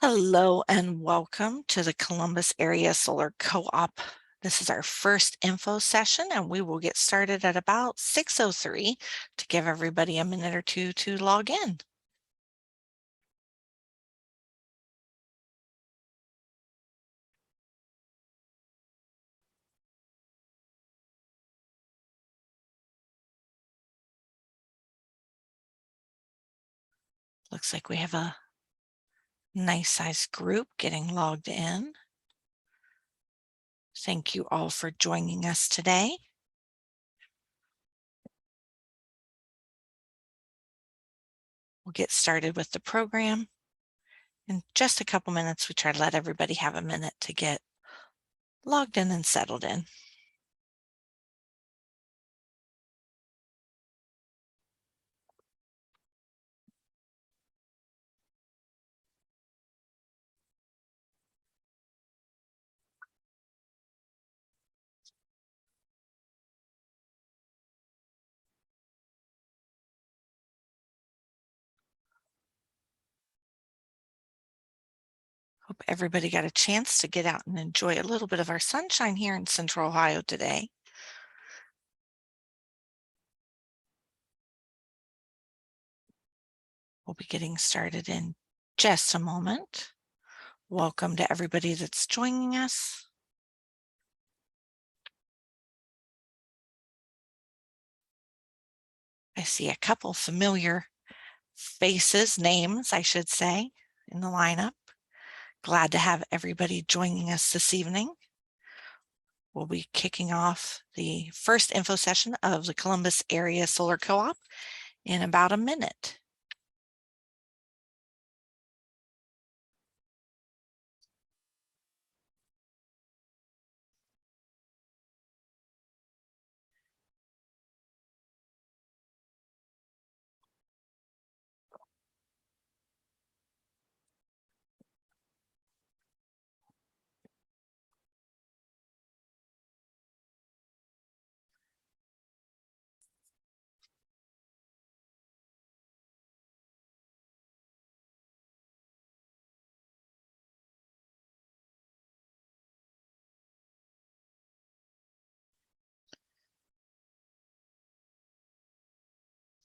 Hello and welcome to the Columbus Area Solar Co-op. This is our first info session and we will get started at about 6:03 to give everybody a minute or two to log in. Looks like we have a nice sized group getting logged in. Thank you all for joining us today. We'll get started with the program. In just a couple minutes, we try to let everybody have a minute to get logged in and settled in. Hope everybody got a chance to get out and enjoy a little bit of our sunshine here in Central Ohio today. We'll be getting started in just a moment. Welcome to everybody that's joining us. I see a couple familiar faces, names, I should say, in the lineup. Glad to have everybody joining us this evening. We'll be kicking off the first info session of the Columbus Area Solar Co-op in about a minute.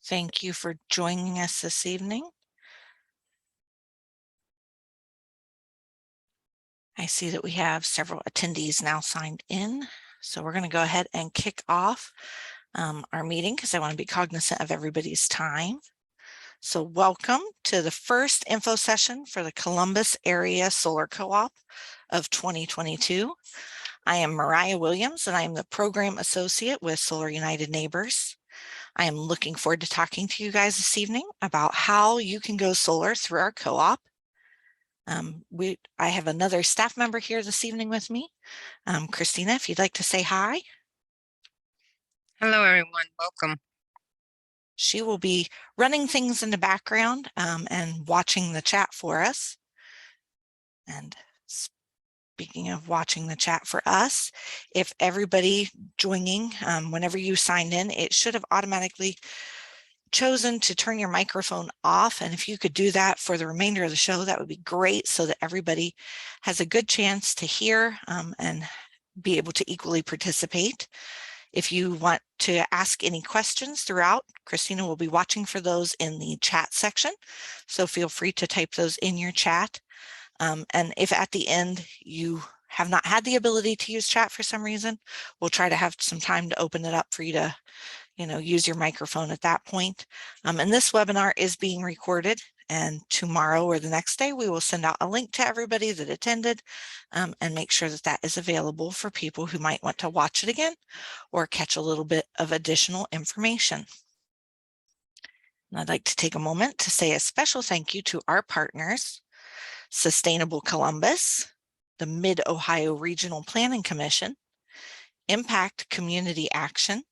Thank you for joining us this evening. I see that we have several attendees now signed in, so we're going to go ahead and kick off our meeting because I want to be cognizant of everybody's time. So welcome to the first info session for the Columbus Area Solar Co-op of 2022. I am Mariah Williams and I am the Program Associate with Solar United Neighbors. I am looking forward to talking to you guys this evening about how you can go solar through our co-op. I have another staff member here this evening with me. Christina, if you'd like to say hi. Hello, everyone. Welcome. She will be running things in the background and watching the chat for us. And speaking of watching the chat for us, if everybody joining, whenever you signed in, it should have automatically chosen to turn your microphone off. And if you could do that for the remainder of the show, that would be great so that everybody has a good chance to hear and be able to equally participate. If you want to ask any questions throughout, Christina will be watching for those in the chat section. So feel free to type those in your chat. And if at the end you have not had the ability to use chat for some reason, we'll try to have some time to open it up for you to use your microphone at that point. And this webinar is being recorded, and tomorrow or the next day, we will send out a link to everybody that attended and make sure that that is available for people who might want to watch it again or catch a little bit of additional information. And I'd like to take a moment to say a special thank you to our partners, Sustainable Columbus, the Mid-Ohio Regional Planning Commission, Impact Community Action,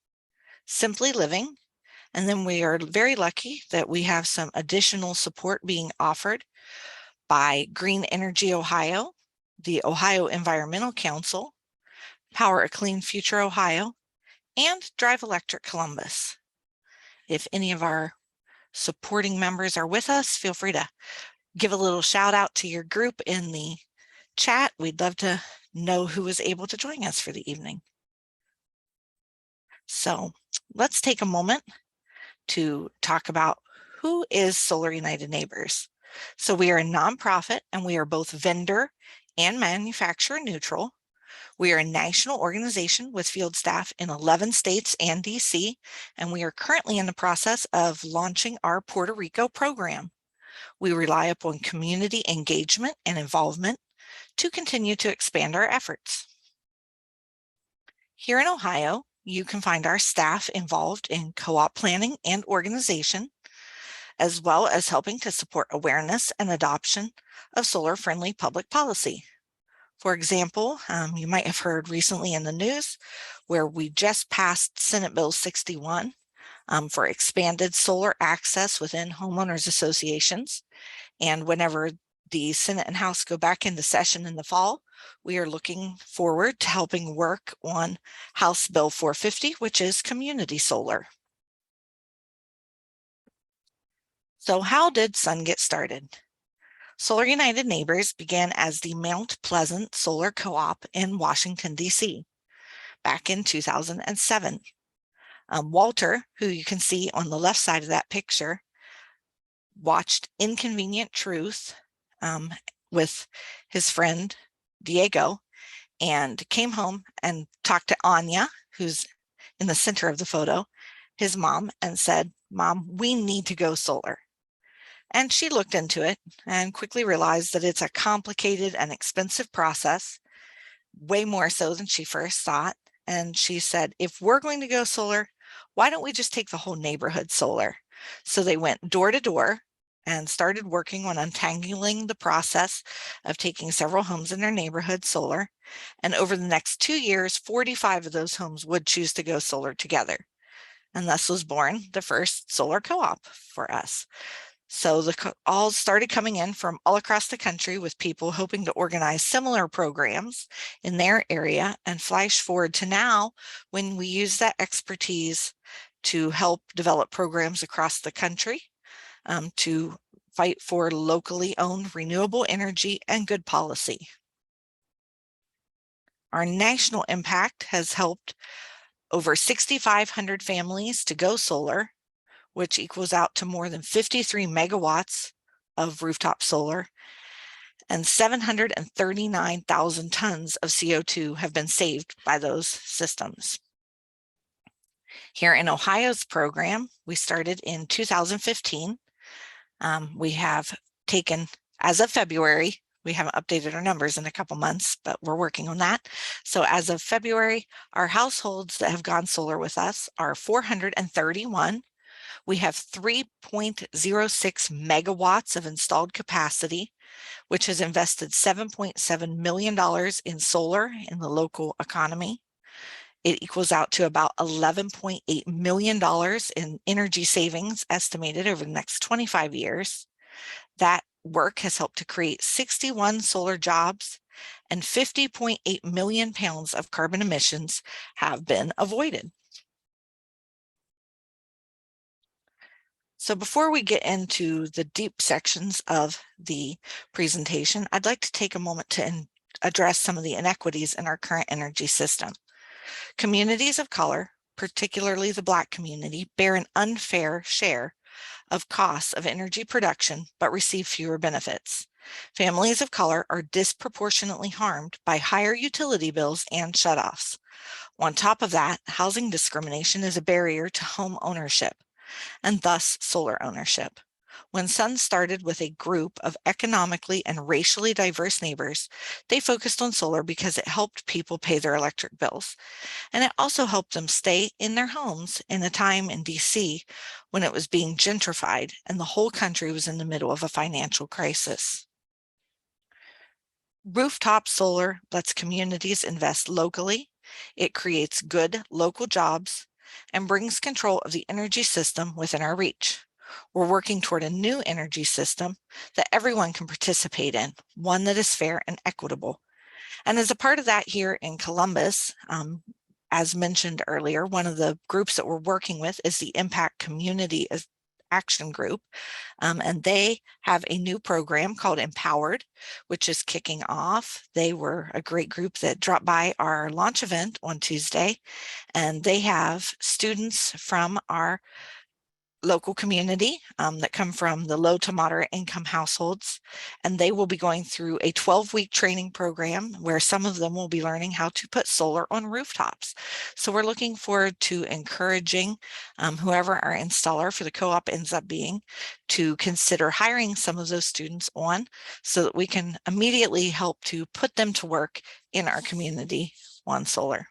Simply Living, and then we are very lucky that we have some additional support being offered by Green Energy Ohio, the Ohio Environmental Council, Power a Clean Future Ohio, and Drive Electric Columbus. If any of our supporting members are with us, feel free to give a little shout out to your group in the chat. We'd love to know who was able to join us for the evening. So let's take a moment to talk about who is Solar United Neighbors. So we are a nonprofit and we are both vendor and manufacturer neutral. We are a national organization with field staff in 11 states and DC, and we are currently in the process of launching our Puerto Rico program. We rely upon community engagement and involvement to continue to expand our efforts. Here in Ohio, you can find our staff involved in co-op planning and organization, as well as helping to support awareness and adoption of solar-friendly public policy. For example, you might have heard recently in the news where we just passed Senate Bill 61 for expanded solar access within homeowners associations. And whenever the Senate and House go back into session in the fall, we are looking forward to helping work on House Bill 450, which is community solar. So how did SUN get started? Solar United Neighbors began as the Mount Pleasant Solar Co-op in Washington, D.C. back in 2007. Walter, who you can see on the left side of that picture, watched Inconvenient Truth with his friend Diego and came home and talked to Anya, who's in the center of the photo, his mom, and said, "Mom, we need to go solar." And she looked into it and quickly realized that it's a complicated and expensive process, way more so than she first thought. And she said, if we're going to go solar, why don't we just take the whole neighborhood solar? So they went door to door and started working on untangling the process of taking several homes in their neighborhood solar. And over the next 2 years, 45 of those homes would choose to go solar together. And thus was born the first solar co-op for us. So the all started coming in from all across the country with people hoping to organize similar programs in their area, and flash forward to now when we use that expertise to help develop programs across the country to fight for locally owned renewable energy and good policy. Our national impact has helped over 6,500 families to go solar, which equals out to more than 53 megawatts of rooftop solar, and 739,000 tons of CO2 have been saved by those systems. Here in Ohio's program, we started in 2015. We have taken, as of February, we haven't updated our numbers in a couple months, but we're working on that. So as of February, our households that have gone solar with us are 431. We have 3.06 megawatts of installed capacity, which has invested $7.7 million in solar in the local economy. It equals out to about $11.8 million in energy savings estimated over the next 25 years. That work has helped to create 61 solar jobs, and 50.8 million pounds of carbon emissions have been avoided. So before we get into the deep sections of the presentation, I'd like to take a moment to address some of the inequities in our current energy system. Communities of color, particularly the Black community, bear an unfair share of costs of energy production, but receive fewer benefits. Families of color are disproportionately harmed by higher utility bills and shutoffs. On top of that, housing discrimination is a barrier to home ownership, and thus solar ownership. When SUN started with a group of economically and racially diverse neighbors, they focused on solar because it helped people pay their electric bills. And it also helped them stay in their homes in a time in DC when it was being gentrified and the whole country was in the middle of a financial crisis. Rooftop solar lets communities invest locally. It creates good local jobs and brings control of the energy system within our reach. We're working toward a new energy system that everyone can participate in, one that is fair and equitable. And as a part of that, here in Columbus, as mentioned earlier, one of the groups that we're working with is the Impact Community Action Group, and they have a new program called Empowered, which is kicking off. They were a great group that dropped by our launch event on Tuesday, and they have students from our local community that come from the low to moderate income households, and they will be going through a 12-week training program where some of them will be learning how to put solar on rooftops. So we're looking forward to encouraging whoever our installer for the co-op ends up being to consider hiring some of those students on so that we can immediately help to put them to work in our community on solar.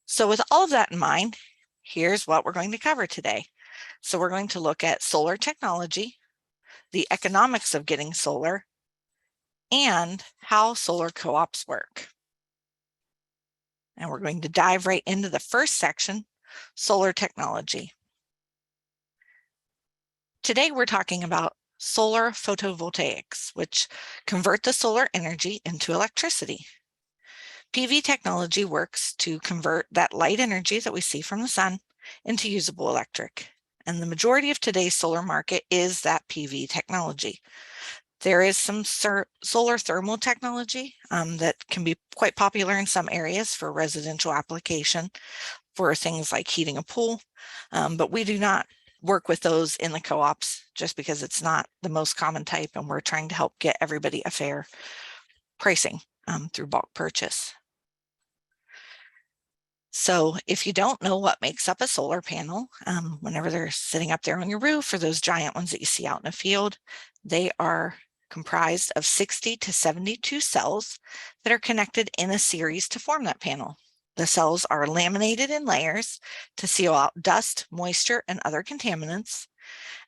So with all of that in mind, here's what we're going to cover today. So we're going to look at solar technology, the economics of getting solar, and how solar co-ops work. And we're going to dive right into the first section, solar technology. Today we're talking about solar photovoltaics, which convert the solar energy into electricity. PV technology works to convert that light energy that we see from the sun into usable electric. And the majority of today's solar market is that PV technology. There is some solar thermal technology that can be quite popular in some areas for residential application for things like heating a pool, but we do not work with those in the co-ops just because it's not the most common type, and we're trying to help get everybody a fair pricing through bulk purchase. So if you don't know what makes up a solar panel, whenever they're sitting up there on your roof or those giant ones that you see out in a field, they are comprised of 60 to 72 cells that are connected in a series to form that panel. The cells are laminated in layers to seal out dust, moisture, and other contaminants.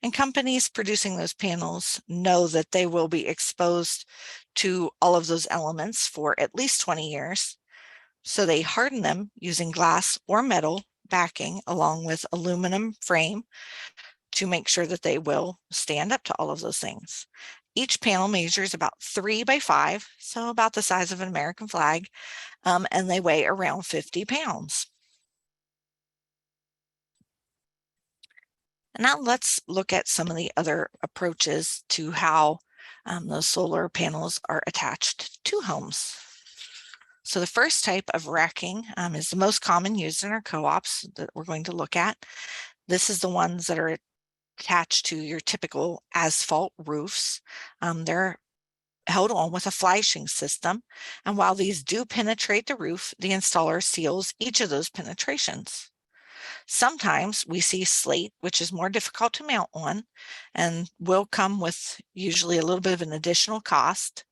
And companies producing those panels know that they will be exposed to all of those elements for at least 20 years. So they harden them using glass or metal backing along with aluminum frame to make sure that they will stand up to all of those things. Each panel measures about 3 by 5, so about the size of an American flag, and they weigh around 50 pounds. And now let's look at some of the other approaches to how those solar panels are attached to homes. So the first type of racking is the most common used in our co-ops that we're going to look at. This is the ones that are attached to your typical asphalt roofs. They're held on with a flashing system. And while these do penetrate the roof, the installer seals each of those penetrations. Sometimes we see slate, which is more difficult to mount on and will come with usually a little bit of an additional cost.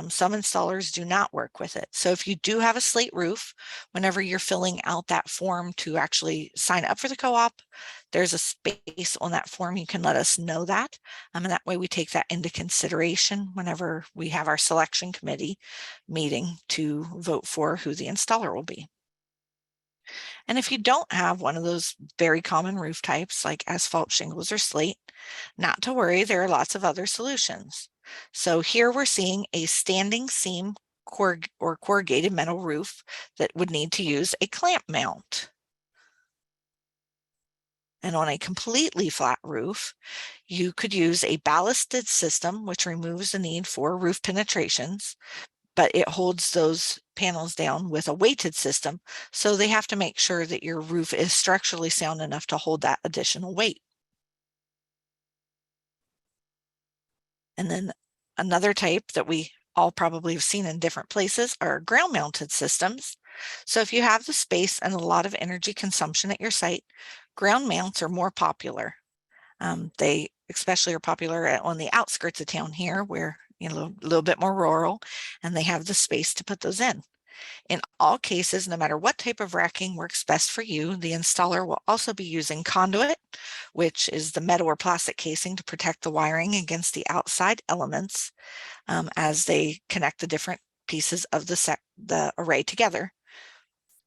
Some installers do not work with it. So if you do have a slate roof, whenever you're filling out that form to actually sign up for the co-op, there's a space on that form. You can let us know that. And that way we take that into consideration whenever we have our selection committee meeting to vote for who the installer will be. And if you don't have one of those very common roof types like asphalt shingles or slate, not to worry, there are lots of other solutions. So here we're seeing a standing seam or corrugated metal roof that would need to use a clamp mount. And on a completely flat roof, you could use a ballasted system, which removes the need for roof penetrations, but it holds those panels down with a weighted system. So they have to make sure that your roof is structurally sound enough to hold that additional weight. And then another type that we all probably have seen in different places are ground mounted systems. So if you have the space and a lot of energy consumption at your site, ground mounts are more popular. They especially are popular on the outskirts of town here where, a little bit more rural, and they have the space to put those in. In all cases, no matter what type of racking works best for you, the installer will also be using conduit, which is the metal or plastic casing to protect the wiring against the outside elements as they connect the different pieces of the array together.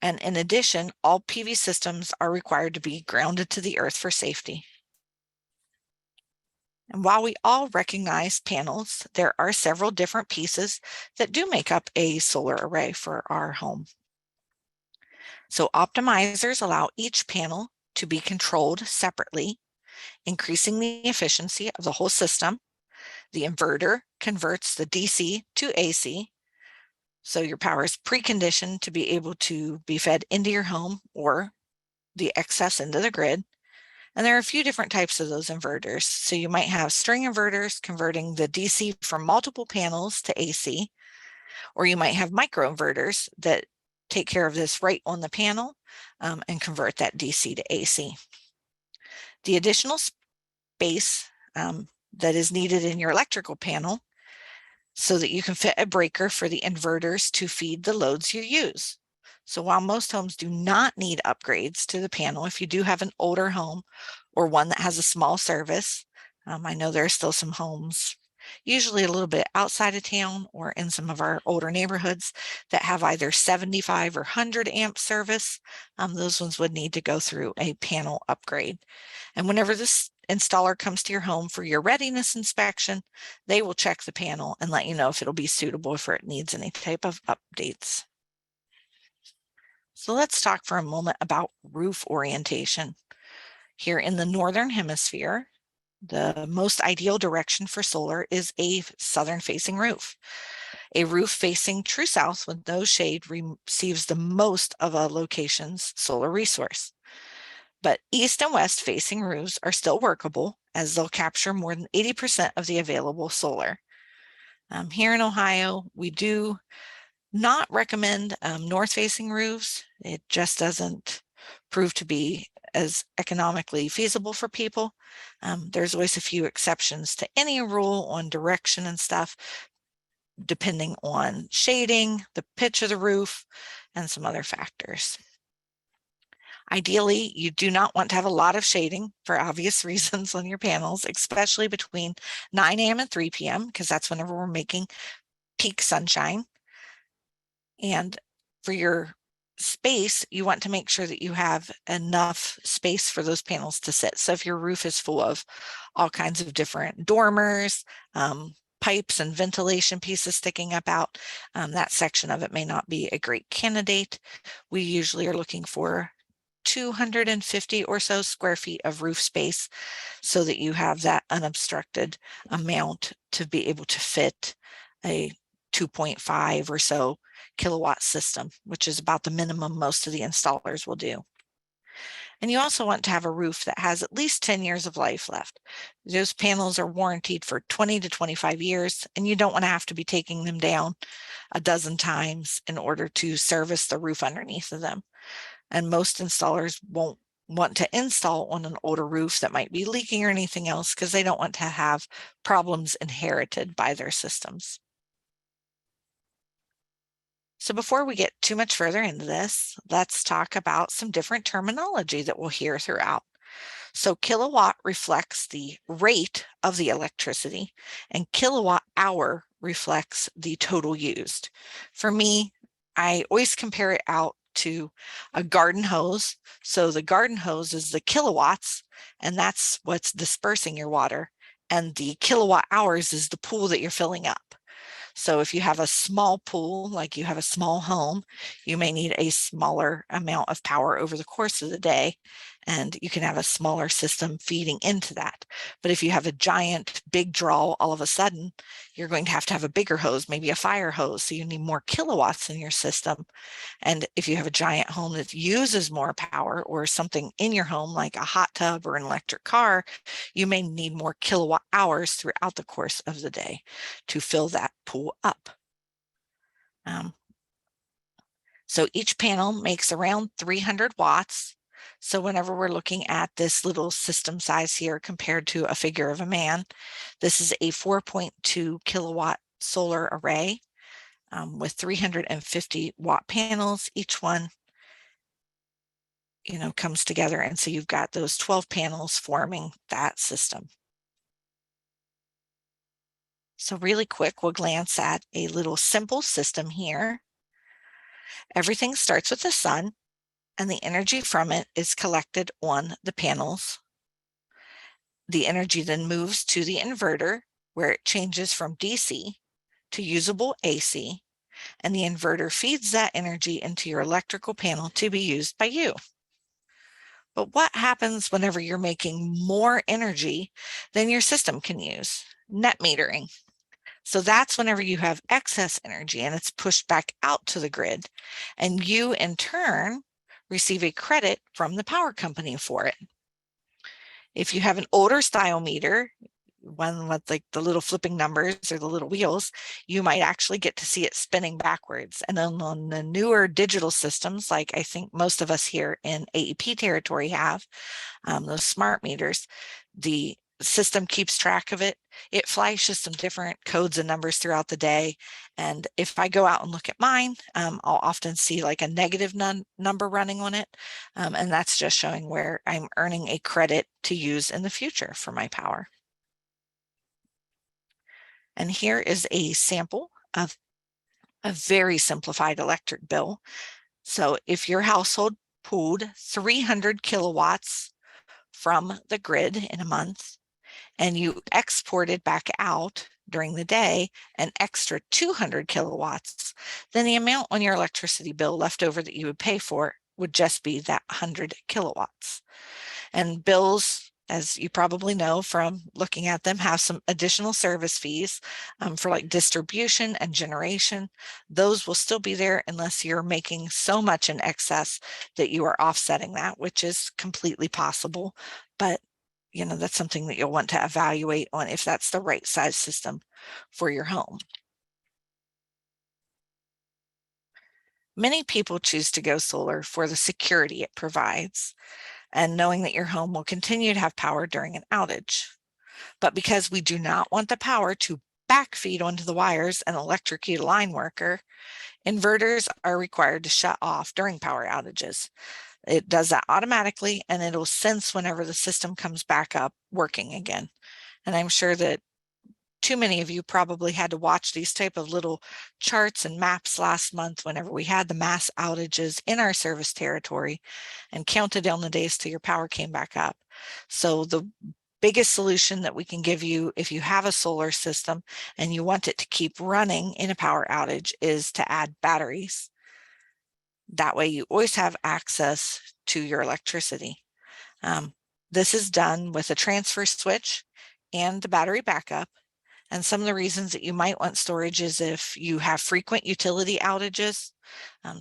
And in addition, all PV systems are required to be grounded to the earth for safety. And while we all recognize panels, there are several different pieces that do make up a solar array for our home. So optimizers allow each panel to be controlled separately, increasing the efficiency of the whole system. The inverter converts the DC to AC, so your power is preconditioned to be able to be fed into your home or the excess into the grid. And there are a few different types of those inverters. So you might have string inverters converting the DC from multiple panels to AC, or you might have microinverters that take care of this right on the panel and convert that DC to AC. The additional space that is needed in your electrical panel so that you can fit a breaker for the inverters to feed the loads you use. So while most homes do not need upgrades to the panel, if you do have an older home or one that has a small service, I know there are still some homes, usually a little bit outside of town or in some of our older neighborhoods, that have either 75 or 100 amp service. Those ones would need to go through a panel upgrade. And whenever this installer comes to your home for your readiness inspection, they will check the panel and let you know if it'll be suitable, if it needs any type of updates. So let's talk for a moment about roof orientation. Here in the Northern Hemisphere, the most ideal direction for solar is a southern facing roof. A roof facing true south with no shade receives the most of a location's solar resource. But east and west facing roofs are still workable, as they'll capture more than 80% of the available solar. Here in Ohio, we do not recommend north-facing roofs. It just doesn't prove to be as economically feasible for people. There's always a few exceptions to any rule on direction and stuff, depending on shading, the pitch of the roof, and some other factors. Ideally, you do not want to have a lot of shading for obvious reasons on your panels, especially between 9 a.m. and 3 p.m., because that's whenever we're making peak sunshine. And for your space, you want to make sure that you have enough space for those panels to sit. So if your roof is full of all kinds of different dormers, pipes and ventilation pieces sticking up out, that section of it may not be a great candidate. We usually are looking for 250 or so square feet of roof space so that you have that unobstructed amount to be able to fit a 2.5 or so kilowatt system, which is about the minimum most of the installers will do. And you also want to have a roof that has at least 10 years of life left. Those panels are warranted for 20 to 25 years, and you don't want to have to be taking them down a dozen times in order to service the roof underneath of them. And most installers won't want to install on an older roof that might be leaking or anything else because they don't want to have problems inherited by their systems. So before we get too much further into this, let's talk about some different terminology that we'll hear throughout. So kilowatt reflects the rate of the electricity, and kilowatt hour reflects the total used. For me, I always compare it out to a garden hose. So the garden hose is the kilowatts, and that's what's dispersing your water. And the kilowatt hours is the pool that you're filling up. So if you have a small pool, like you have a small home, you may need a smaller amount of power over the course of the day, and you can have a smaller system feeding into that. But if you have a giant big draw, all of a sudden, you're going to have a bigger hose, maybe a fire hose, so you need more kilowatts in your system. And if you have a giant home that uses more power, or something in your home like a hot tub or an electric car, you may need more kilowatt hours throughout the course of the day to fill that pool up. So each panel makes around 300 watts. So whenever we're looking at this little system size here compared to a figure of a man, this is a 4.2 kilowatt solar array with 350 watt panels. Each one, comes together. And so you've got those 12 panels forming that system. So really quick, we'll glance at a little simple system here. Everything starts with the sun, and the energy from it is collected on the panels. The energy then moves to the inverter, where it changes from DC to usable AC, and the inverter feeds that energy into your electrical panel to be used by you. But what happens whenever you're making more energy than your system can use? Net metering. So that's whenever you have excess energy and it's pushed back out to the grid, and you in turn receive a credit from the power company for it. If you have an older style meter, one with like the little flipping numbers or the little wheels, you might actually get to see it spinning backwards. And then on the newer digital systems, like I think most of us here in AEP territory have, those smart meters, the system keeps track of it. It flashes some different codes and numbers throughout the day. And if I go out and look at mine, I'll often see like a negative number running on it. And that's just showing where I'm earning a credit to use in the future for my power. And here is a sample of a very simplified electric bill. So if your household pulled 300 kilowatts from the grid in a month, and you exported back out during the day an extra 200 kilowatts, then the amount on your electricity bill left over that you would pay for would just be that 100 kilowatts. And bills, as you probably know from looking at them, have some additional service fees for like distribution and generation. Those will still be there unless you're making so much in excess that you are offsetting that, which is completely possible. But that's something that you'll want to evaluate on if that's the right size system for your home. Many people choose to go solar for the security it provides and knowing that your home will continue to have power during an outage. But because we do not want the power to backfeed onto the wires and electrocute a line worker, inverters are required to shut off during power outages. It does that automatically, and it'll sense whenever the system comes back up working again. And I'm sure that too many of you probably had to watch these type of little charts and maps last month whenever we had the mass outages in our service territory and counted down the days till your power came back up. So the biggest solution that we can give you if you have a solar system and you want it to keep running in a power outage is to add batteries. That way you always have access to your electricity. This is done with a transfer switch and the battery backup. And some of the reasons that you might want storage is if you have frequent utility outages.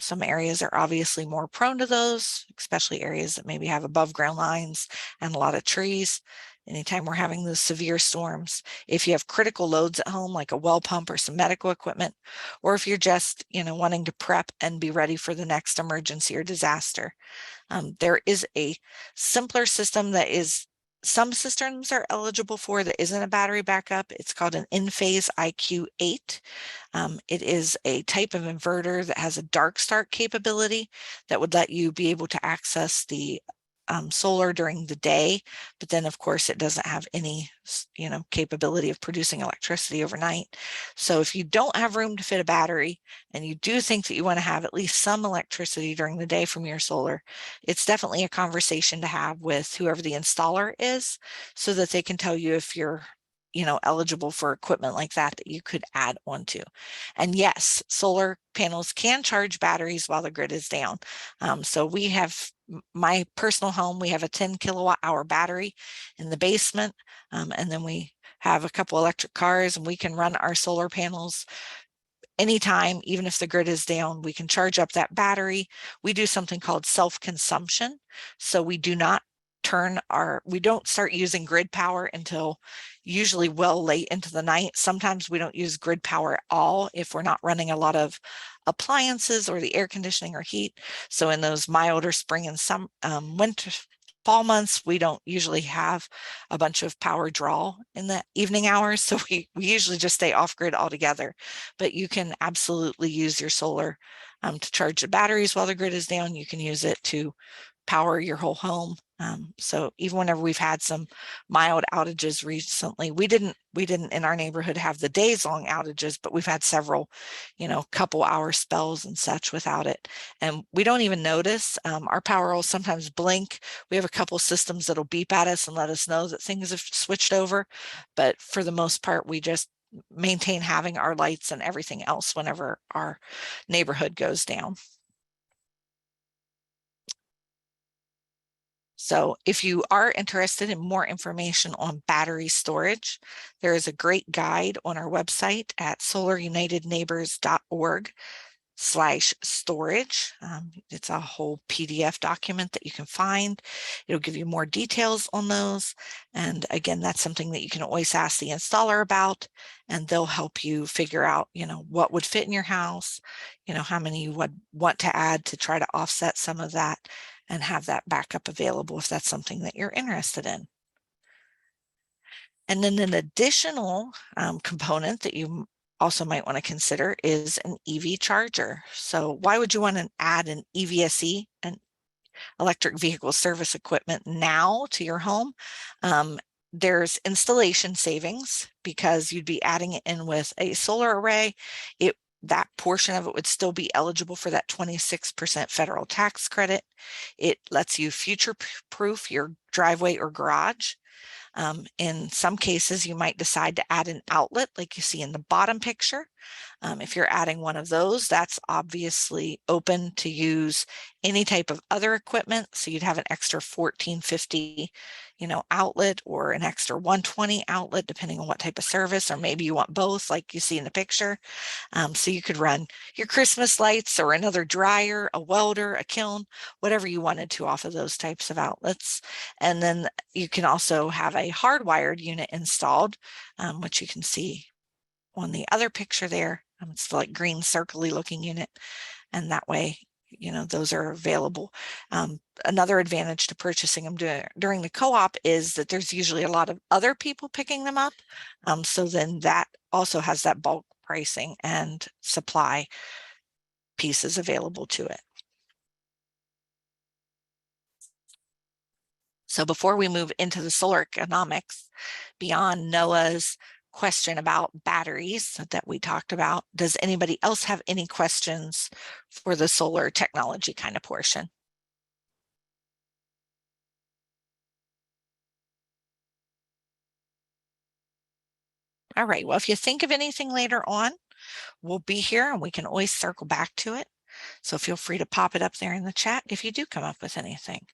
Some areas are obviously more prone to those, especially areas that maybe have above ground lines and a lot of trees. Anytime we're having those severe storms, if you have critical loads at home, like a well pump or some medical equipment, or if you're just, wanting to prep and be ready for the next emergency or disaster. There is a simpler system that is some systems are eligible for that isn't a battery backup. It's called an in-phase IQ8. It is a type of inverter that has a dark start capability that would let you be able to access the solar during the day, but then of course it doesn't have any, capability of producing electricity overnight. So if you don't have room to fit a battery and you do think that you want to have at least some electricity during the day from your solar, it's definitely a conversation to have with whoever the installer is so that they can tell you if you're eligible for equipment like that you could add onto. And yes, solar panels can charge batteries while the grid is down. So we have my personal home, we have a 10 kilowatt hour battery in the basement. And then we have a couple electric cars and we can run our solar panels anytime, even if the grid is down, we can charge up that battery. We do something called self-consumption. So we don't start using grid power until usually well late into the night. Sometimes we don't use grid power at all if we're not running a lot of appliances or the air conditioning or heat. So in those milder spring and some winter, fall months, we don't usually have a bunch of power draw in the evening hours. So we usually just stay off grid altogether, but you can absolutely use your solar to charge the batteries while the grid is down. You can use it to power your whole home. So even whenever we've had some mild outages recently, we didn't in our neighborhood have the days long outages, but we've had several, couple hour spells and such without it. And we don't even notice. Our power will sometimes blink. We have a couple systems that'll beep at us and let us know that things have switched over. But for the most part, we just maintain having our lights and everything else whenever our neighborhood goes down. So if you are interested in more information on battery storage, there is a great guide on our website at solarunitedneighbors.org/storage. It's a whole PDF document that you can find. It'll give you more details on those. And again, that's something that you can always ask the installer about, and they'll help you figure out, what would fit in your house, how many you would want to add to try to offset some of that and have that backup available if that's something that you're interested in. And then an additional component that you also might want to consider is an EV charger. So why would you want to add an EVSE, an electric vehicle service equipment, now to your home? There's installation savings because you'd be adding it in with a solar array. That portion of it would still be eligible for that 26% federal tax credit. It lets you future-proof your driveway or garage. In some cases, you might decide to add an outlet like you see in the bottom picture. If you're adding one of those, that's obviously open to use any type of other equipment. So you'd have an extra 1450, outlet, or an extra 120 outlet, depending on what type of service, or maybe you want both like you see in the picture. So you could run your Christmas lights or another dryer, a welder, a kiln, whatever you wanted to off of those types of outlets. And then you can also have a hardwired unit installed, which you can see on the other picture there. It's the like green circly looking unit. And that way, those are available. Another advantage to purchasing them during the co-op is that there's usually a lot of other people picking them up. So then that also has that bulk pricing and supply pieces available to it. So before we move into the solar economics, beyond Noah's question about batteries that we talked about, does anybody else have any questions for the solar technology kind of portion? All right, well, if you think of anything later on, we'll be here and we can always circle back to it. So feel free to pop it up there in the chat if you do come up with anything.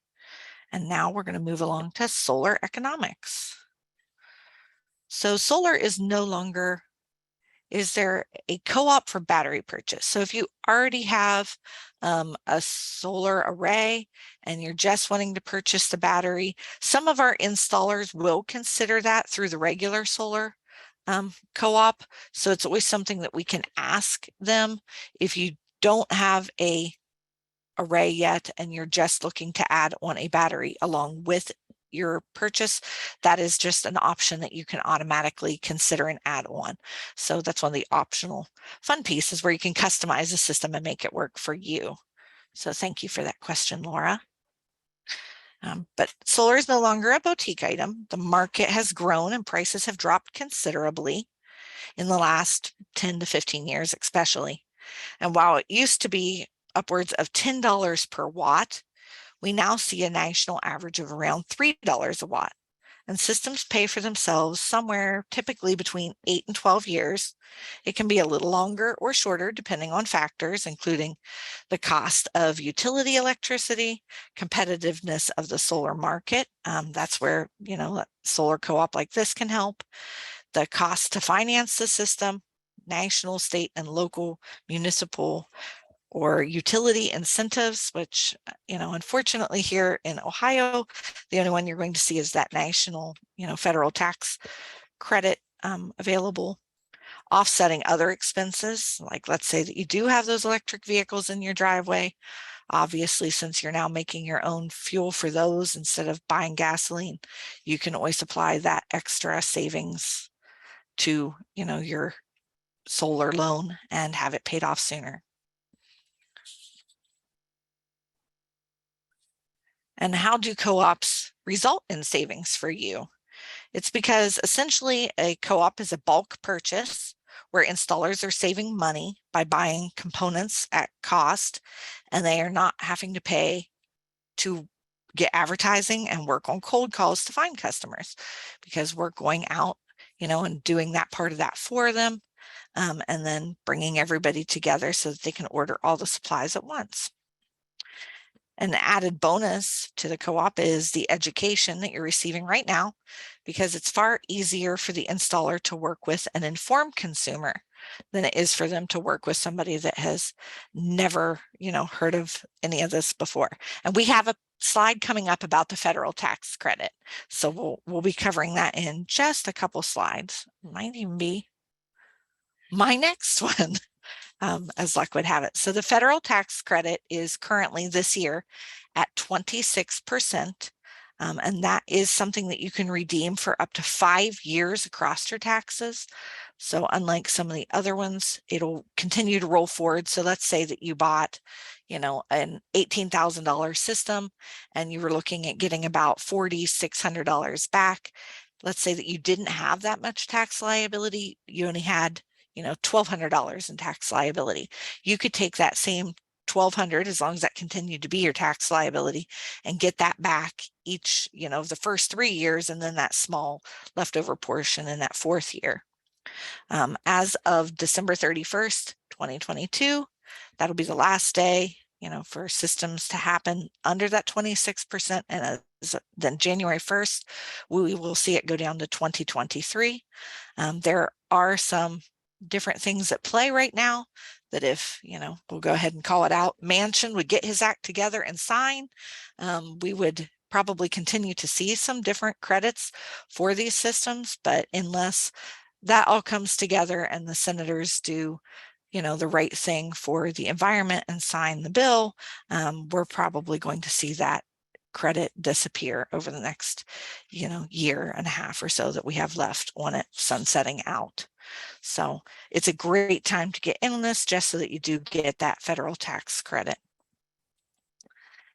And now we're going to move along to solar economics. So solar is no longer, is there a co-op for battery purchase? So if you already have a solar array and you're just wanting to purchase the battery, some of our installers will consider that through the regular solar co-op. So it's always something that we can ask them. If you don't have a array yet and you're just looking to add on a battery along with your purchase, that is just an option that you can automatically consider an add-on. So that's one of the optional fun pieces where you can customize the system and make it work for you. So thank you for that question, Laura. But solar is no longer a boutique item. The market has grown and prices have dropped considerably in the last 10 to 15 years, especially. And while it used to be upwards of $10 per watt, we now see a national average of around $3 a watt. And systems pay for themselves somewhere typically between 8 and 12 years. It can be a little longer or shorter depending on factors, including the cost of utility electricity, competitiveness of the solar market. That's where, a solar co-op like this can help. The cost to finance the system, national, state, and local, municipal, or utility incentives, which, unfortunately here in Ohio, the only one you're going to see is that national, federal tax credit available. Offsetting other expenses, like let's say that you do have those electric vehicles in your driveway. Obviously, since you're now making your own fuel for those instead of buying gasoline, you can always apply that extra savings to, your solar loan and have it paid off sooner. And how do co-ops result in savings for you? It's because essentially a co-op is a bulk purchase where installers are saving money by buying components at cost, and they are not having to pay to get advertising and work on cold calls to find customers, because we're going out, and doing that part of that for them, and then bringing everybody together so that they can order all the supplies at once. An added bonus to the co-op is the education that you're receiving right now, because it's far easier for the installer to work with an informed consumer than it is for them to work with somebody that has never, heard of any of this before. And we have a slide coming up about the federal tax credit. So we'll be covering that in just a couple slides. It might even be my next one. As luck would have it. So the federal tax credit is currently this year at 26%. And that is something that you can redeem for up to 5 years across your taxes. So unlike some of the other ones, it'll continue to roll forward. So let's say that you bought, an $18,000 system and you were looking at getting about $4,600 back. Let's say that you didn't have that much tax liability. You only had $1,200 in tax liability. You could take that same $1,200, as long as that continued to be your tax liability, and get that back each, the first 3 years, and then that small leftover portion in that fourth year. As of December 31st, 2022, that'll be the last day, for systems to happen under that 26%. And then January 1st, we will see it go down to 2023. There are some different things at play right now that if, we'll go ahead and call it out, Manchin would get his act together and sign, we would probably continue to see some different credits for these systems. But unless that all comes together and the senators do, the right thing for the environment and sign the bill, we're probably going to see that credit disappear over the next, year and a half or so that we have left on it sunsetting out. So it's a great time to get in on this, just so that you do get that federal tax credit.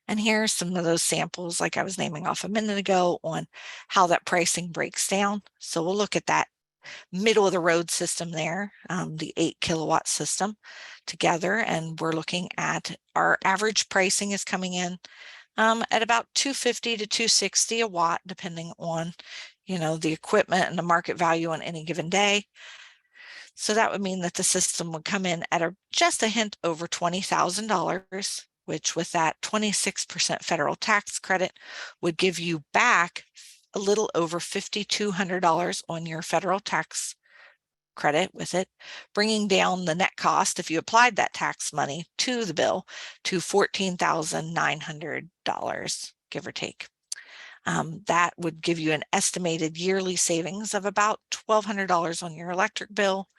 And here's some of those samples, like I was naming off a minute ago, on how that pricing breaks down. So we'll look at that middle of the road system there, the 8 kilowatt system together. And we're looking at our average pricing is coming in at about $250 to $260 a watt, depending on, the equipment and the market value on any given day. So that would mean that the system would come in at just a hint over $20,000, which with that 26% federal tax credit would give you back a little over $5,200 on your federal tax credit with it, bringing down the net cost, if you applied that tax money to the bill, to $14,900, give or take. That would give you an estimated yearly savings of about $1,200 on your electric bill,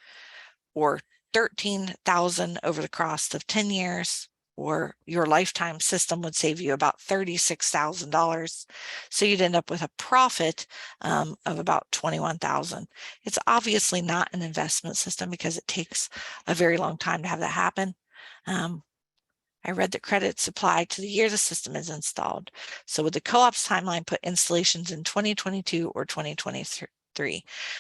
or $13,000 over the cost of 10 years, or your lifetime system would save you about $36,000. So you'd end up with a profit of about $21,000. It's obviously not an investment system because it takes a very long time to have that happen. I read that credits apply to the year the system is installed. So would the co-op's timeline put installations in 2022 or 2023?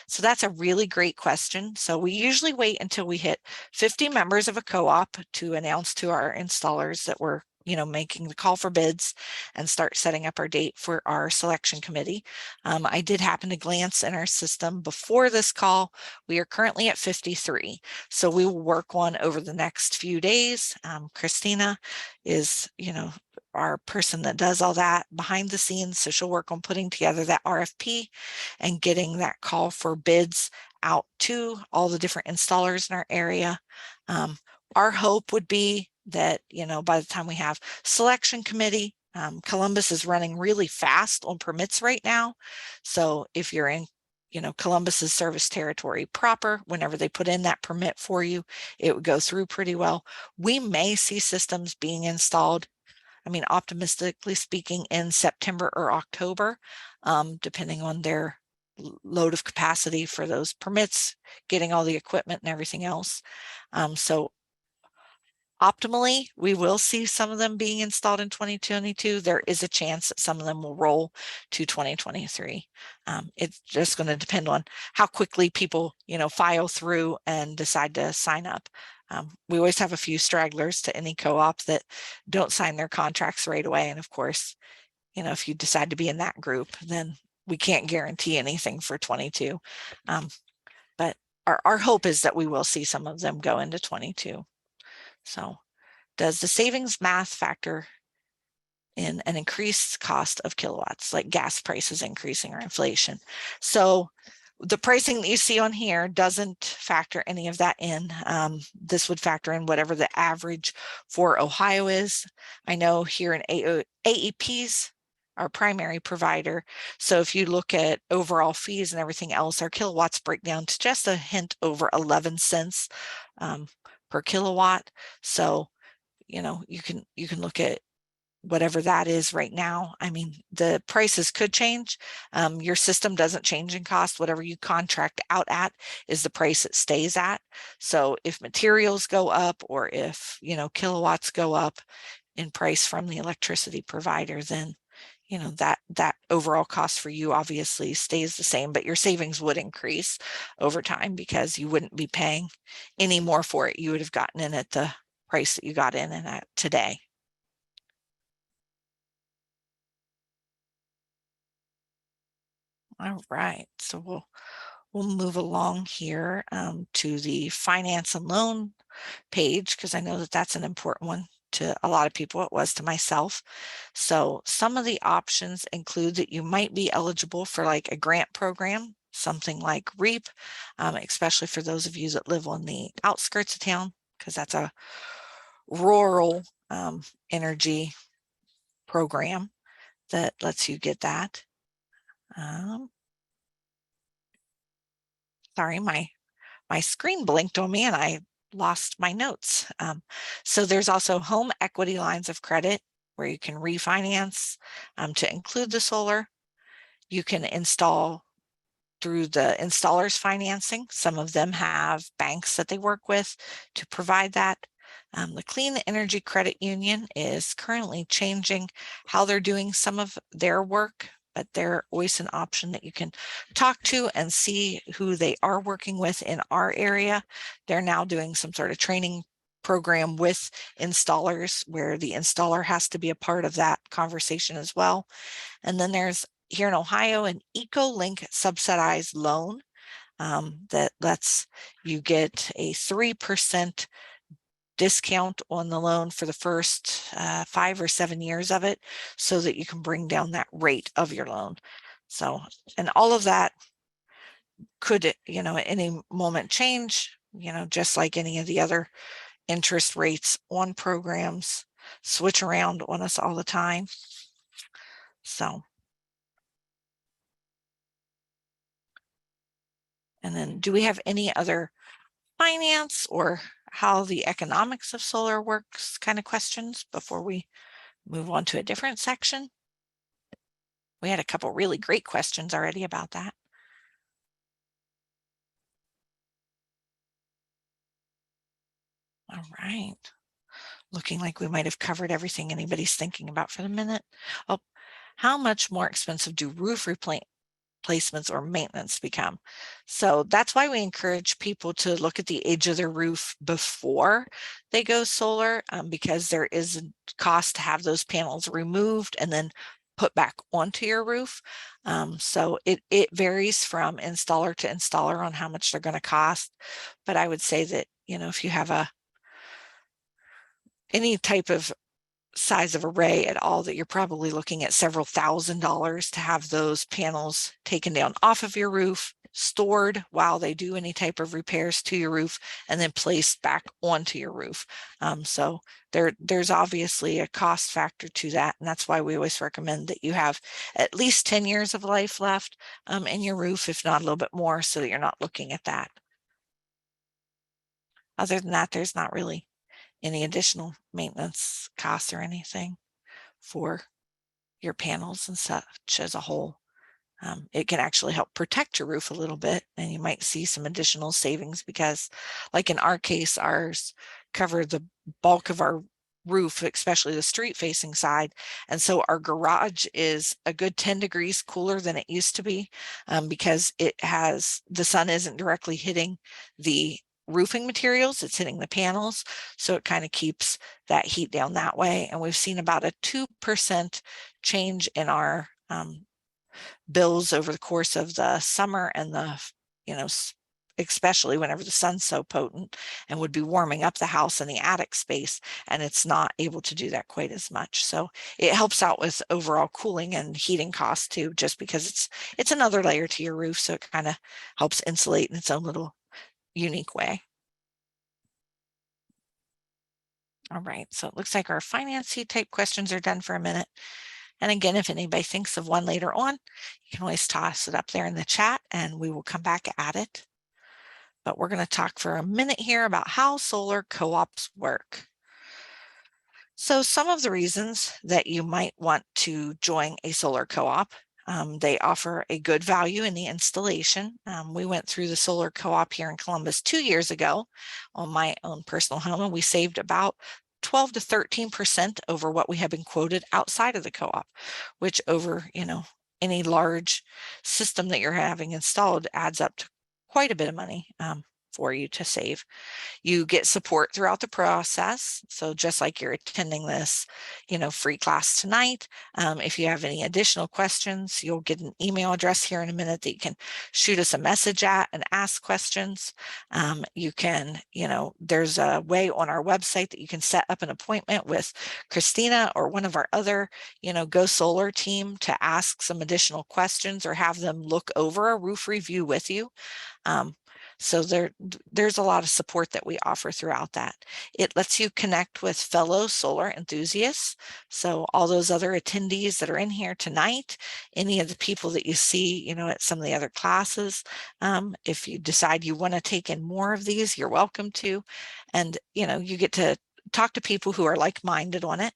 So that's a really great question. So we usually wait until we hit 50 members of a co-op to announce to our installers that we're making the call for bids and start setting up our date for our selection committee. I did happen to glance in our system before this call. We are currently at 53. So we will work on over the next few days. Christina is, our person that does all that behind the scenes. So she'll work on putting together that RFP and getting that call for bids out to all the different installers in our area. Our hope would be that, by the time we have selection committee, Columbus is running really fast on permits right now. So if you're in, Columbus's service territory proper, whenever they put in that permit for you, it would go through pretty well. We may see systems being installed, optimistically speaking, in September or October, depending on their load of capacity for those permits, getting all the equipment and everything else. So optimally, we will see some of them being installed in 2022. There is a chance that some of them will roll to 2023. It's just going to depend on how quickly people, file through and decide to sign up. We always have a few stragglers to any co-op that don't sign their contracts right away. And of course, if you decide to be in that group, then we can't guarantee anything for 22. But our hope is that we will see some of them go into 22. So does the savings math factor in an increased cost of kilowatts, like gas prices increasing or inflation. So the pricing that you see on here doesn't factor any of that in. This would factor in whatever the average for Ohio is. I know here in AEP's our primary provider. So if you look at overall fees and everything else, our kilowatts break down to just a hint over 11 cents per kilowatt. So, you know, you can look at whatever that is right now. I mean, the prices could change. Your system doesn't change in cost. Whatever you contract out at is the price it stays at. So if materials go up, or if, you know, kilowatts go up in price from the electricity provider, then, you know, that overall cost for you obviously stays the same, but your savings would increase over time because you wouldn't be paying any more for it. You would have gotten in at the price that you got in at today. All right, so we'll move along here to the finance and loan page, because I know that that's an important one to a lot of people. It was to myself. So some of the options include that you might be eligible for like a grant program, something like REAP, especially for those of you that live on the outskirts of town, because that's a rural energy program that lets you get that. Sorry, my screen blinked on me and I lost my notes. So there's also home equity lines of credit where you can refinance to include the solar. You can install through the installer's financing. Some of them have banks that they work with to provide that. The Clean Energy Credit Union is currently changing how they're doing some of their work, but they're always an option that you can talk to and see who they are working with in our area. They're now doing some sort of training program with installers where the installer has to be a part of that conversation as well. And then there's here in Ohio an EcoLink subsidized loan that lets you get a 3% discount on the loan for the first 5 or 7 years of it, so that you can bring down that rate of your loan. So, and all of that could, you know, at any moment change, you know, just like any of the other interest rates on programs switch around on us all the time. So, and then do we have any other finance or how the economics of solar works kind of questions before we move on to a different section? We had a couple really great questions already about that. All right. Looking like we might have covered everything anybody's thinking about for the minute. Oh, how much more expensive do roof replacements or maintenance become? So that's why we encourage people to look at the age of their roof before they go solar, because there is a cost to have those panels removed and then put back onto your roof. So it varies from installer to installer on how much they're going to cost. But I would say that, you know, if you have any type of size of array at all, that you're probably looking at several $1,000s to have those panels taken down off of your roof, stored while they do any type of repairs to your roof, and then placed back onto your roof. So there's obviously a cost factor to that, and that's why we always recommend that you have at least 10 years of life left in your roof, if not a little bit more, so that you're not looking at that. Other than that, there's not really any additional maintenance costs or anything for your panels and such as a whole. It can actually help protect your roof a little bit, and you might see some additional savings because, like in our case, ours cover the bulk of our roof, especially the street facing side. And so our garage is a good 10 degrees cooler than it used to be, because the sun isn't directly hitting the roofing materials, it's hitting the panels. So it kind of keeps that heat down that way. And we've seen about a 2% change in our bills over the course of the summer and the, especially whenever the sun's so potent and would be warming up the house in the attic space, and it's not able to do that quite as much. So it helps out with overall cooling and heating costs too, just because it's another layer to your roof, so it kind of helps insulate in its own little unique way. All right, so it looks like our financy type questions are done for a minute. And again, if anybody thinks of one later on, you can always toss it up there in the chat and we will come back at it. But we're going to talk for a minute here about how solar co-ops work. So some of the reasons that you might want to join a solar co-op, they offer a good value in the installation. We went through the solar co-op here in Columbus 2 years ago on my own personal home, and we saved about 12 to 13% over what we have been quoted outside of the co-op, which over, any large system that you're having installed adds up to quite a bit of money for you to save. You get support throughout the process. So just like you're attending this, free class tonight, if you have any additional questions, you'll get an email address here in a minute that you can shoot us a message at and ask questions. You can, there's a way on our website that you can set up an appointment with Christina or one of our other, Go Solar team to ask some additional questions or have them look over a roof review with you. So there's a lot of support that we offer throughout that. It lets you connect with fellow solar enthusiasts. So all those other attendees that are in here tonight, any of the people that you see, at some of the other classes, if you decide you want to take in more of these, you're welcome to. And, you get to talk to people who are like-minded on it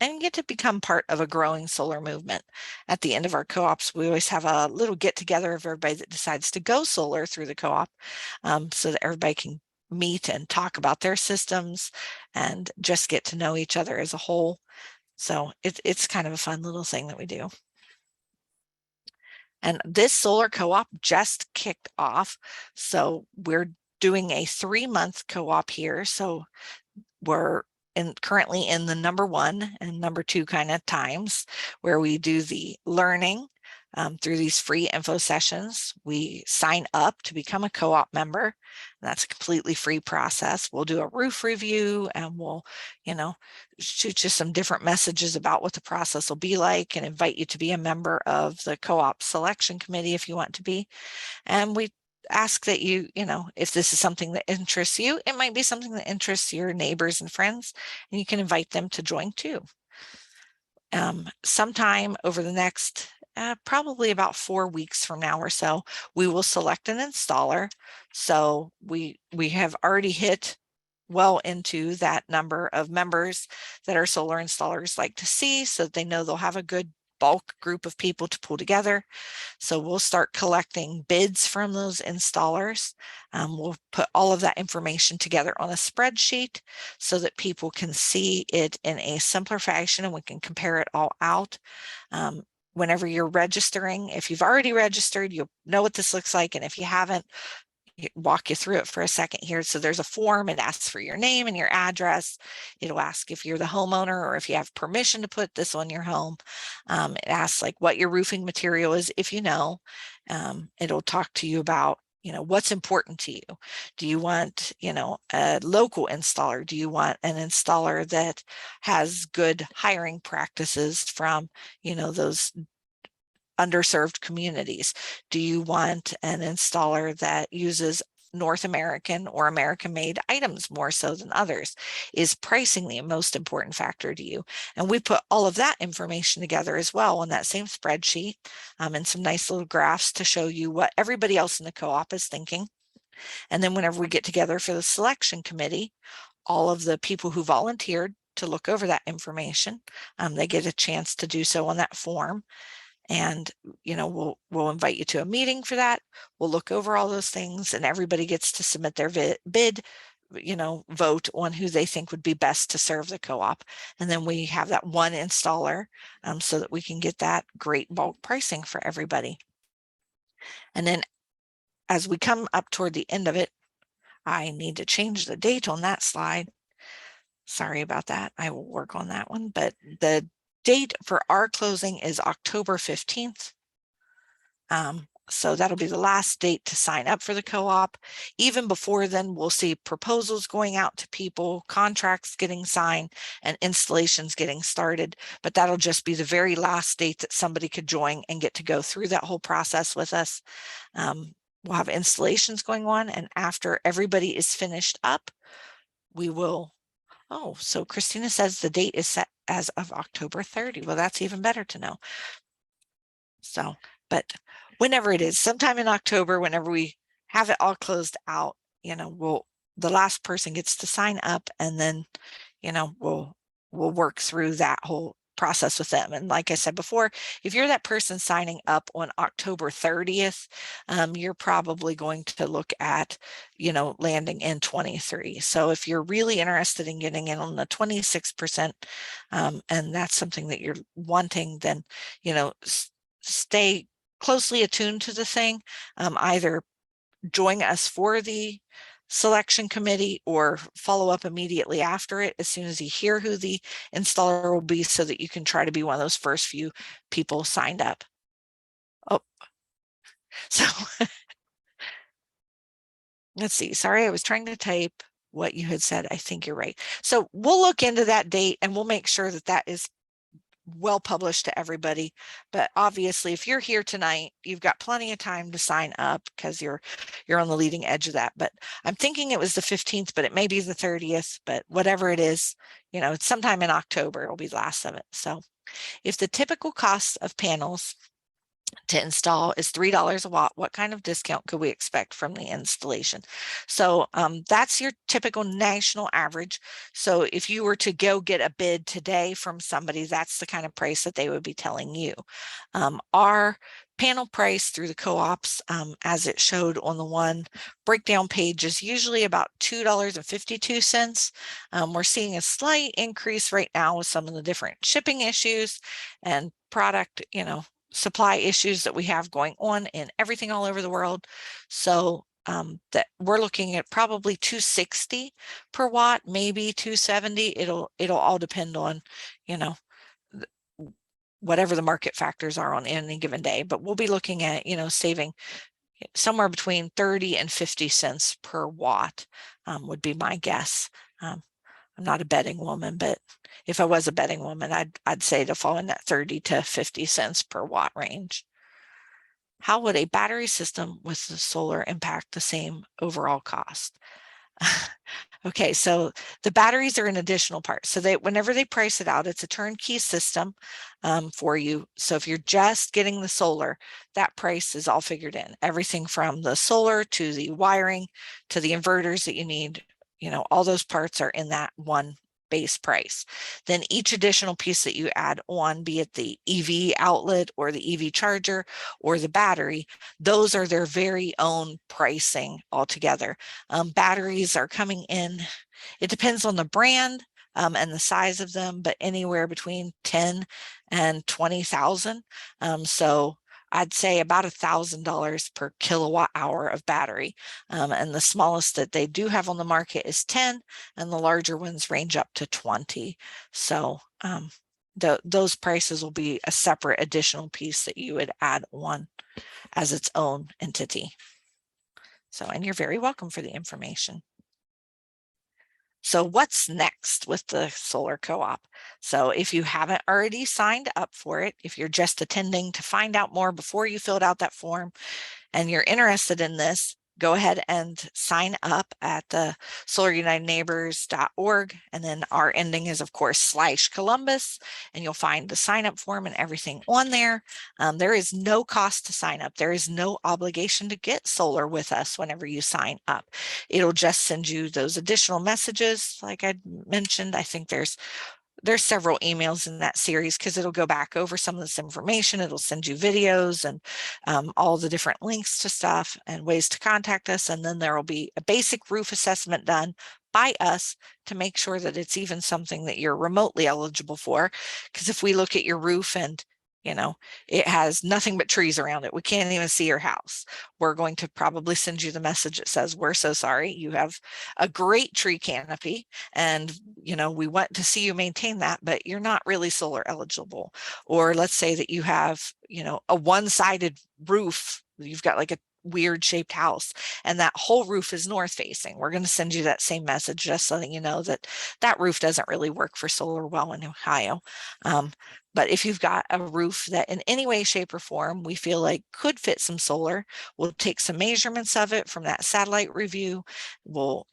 and get to become part of a growing solar movement. At the end of our co-ops, we always have a little get together of everybody that decides to go solar through the co-op, so that everybody can meet and talk about their systems and just get to know each other as a whole. So it's kind of a fun little thing that we do. And this solar co-op just kicked off. So we're doing a 3-month co-op here. So we're currently in the number 1 and number 2 kind of times where we do the learning through these free info sessions. We sign up to become a co-op member. That's a completely free process. We'll do a roof review and we'll, shoot you some different messages about what the process will be like and invite you to be a member of the co-op selection committee if you want to be. And we ask that you, if this is something that interests you, it might be something that interests your neighbors and friends, and you can invite them to join too. Sometime over the next, probably about 4 weeks from now or so, we will select an installer. So we have already hit well into that number of members that our solar installers like to see, so that they know they'll have a good bulk group of people to pull together. So we'll start collecting bids from those installers. We'll put all of that information together on a spreadsheet so that people can see it in a simpler fashion and we can compare it all out. Whenever you're registering, if you've already registered, you'll know what this looks like. And if you haven't, walk you through it for a second here. So there's a form. It asks for your name and your address. It'll ask if you're the homeowner or if you have permission to put this on your home. It asks like what your roofing material is, if you know. It'll talk to you about, what's important to you. Do you want, a local installer? Do you want an installer that has good hiring practices from, those underserved communities? Do you want an installer that uses North American or American made items more so than others? Is pricing the most important factor to you? And we put all of that information together as well on that same spreadsheet, and some nice little graphs to show you what everybody else in the co-op is thinking. And then whenever we get together for the selection committee, all of the people who volunteered to look over that information, they get a chance to do so on that form. And, we'll invite you to a meeting for that. We'll look over all those things and everybody gets to submit their bid, vote on who they think would be best to serve the co-op. And then we have that one installer, so that we can get that great bulk pricing for everybody. And then as we come up toward the end of it, I need to change the date on that slide. Sorry about that. I will work on that one, but the date for our closing is October 15th. So that'll be the last date to sign up for the co-op. Even before then, we'll see proposals going out to people, contracts getting signed, and installations getting started. But that'll just be the very last date that somebody could join and get to go through that whole process with us. We'll have installations going on, and after everybody is finished up, we will. Oh, so Christina says the date is set as of October 30. Well, that's even better to know. So, but whenever it is, sometime in October, whenever we have it all closed out, the last person gets to sign up, and then, we'll work through that whole process with them. And like I said before, if you're that person signing up on October 30th, you're probably going to look at, landing in 23. So if you're really interested in getting in on the 26%, and that's something that you're wanting, then, stay closely attuned to the thing, either join us for the selection committee or follow up immediately after it as soon as you hear who the installer will be, so that you can try to be one of those first few people signed up. Oh, so let's see. Sorry, I was trying to type what you had said. I think you're right. So we'll look into that date, and we'll make sure that that is well published to everybody. But obviously, if you're here tonight, you've got plenty of time to sign up, because you're on the leading edge of that. But I'm thinking it was the 15th, but it may be the 30th. But whatever it is, it's sometime in October, it'll be the last of it. So if the typical cost of panels to install is $3 a watt, what kind of discount could we expect from the installation? So that's your typical national average. So if you were to go get a bid today from somebody, that's the kind of price that they would be telling you. Our panel price through the co-ops, as it showed on the one breakdown page, is usually about $2.52. We're seeing a slight increase right now with some of the different shipping issues and product, supply issues that we have going on in everything all over the world. So that we're looking at probably 260 per watt, maybe 270. It'll all depend on, whatever the market factors are on any given day. But we'll be looking at, saving somewhere between 30 and 50 cents per watt, would be my guess. I'm not a betting woman, but if I was a betting woman, I'd say to fall in that 30 to 50 cents per watt range. How would a battery system with the solar impact the same overall cost? Okay, so the batteries are an additional part. So whenever they price it out, it's a turnkey system for you. So if you're just getting the solar, that price is all figured in. Everything from the solar to the wiring to the inverters that you need, all those parts are in that one base price. Then each additional piece that you add on, be it the EV outlet or the EV charger or the battery, those are their very own pricing altogether. Batteries are coming in, it depends on the brand and the size of them, but anywhere between 10 and 20,000. So I'd say about $1,000 per kilowatt hour of battery. And the smallest that they do have on the market is 10, and the larger ones range up to 20. So those prices will be a separate additional piece that you would add on as its own entity. So, and you're very welcome for the information. So what's next with the solar co-op? So if you haven't already signed up for it, if you're just attending to find out more before you filled out that form and you're interested in this, go ahead and sign up at the solarunitedneighbors.org. And then our ending is, of course, /Columbus, and you'll find the sign up form and everything on there. There is no cost to sign up. There is no obligation to get solar with us whenever you sign up. It'll just send you those additional messages. Like I mentioned, I think there's several emails in that series, because it'll go back over some of this information. It'll send you videos and all the different links to stuff and ways to contact us. And then there will be a basic roof assessment done by us to make sure that it's even something that you're remotely eligible for. Because if we look at your roof and it has nothing but trees around it, we can't even see your house, we're going to probably send you the message that says, we're so sorry, you have a great tree canopy, and we want to see you maintain that, but you're not really solar eligible. Or let's say that you have a one-sided roof you've got like a weird shaped house and that whole roof is north facing, we're going to send you that same message, just letting you know that that roof doesn't really work for solar well in Ohio. But if you've got a roof that in any way, shape, or form we feel like could fit some solar, we'll take some measurements of it from that satellite review. We'll,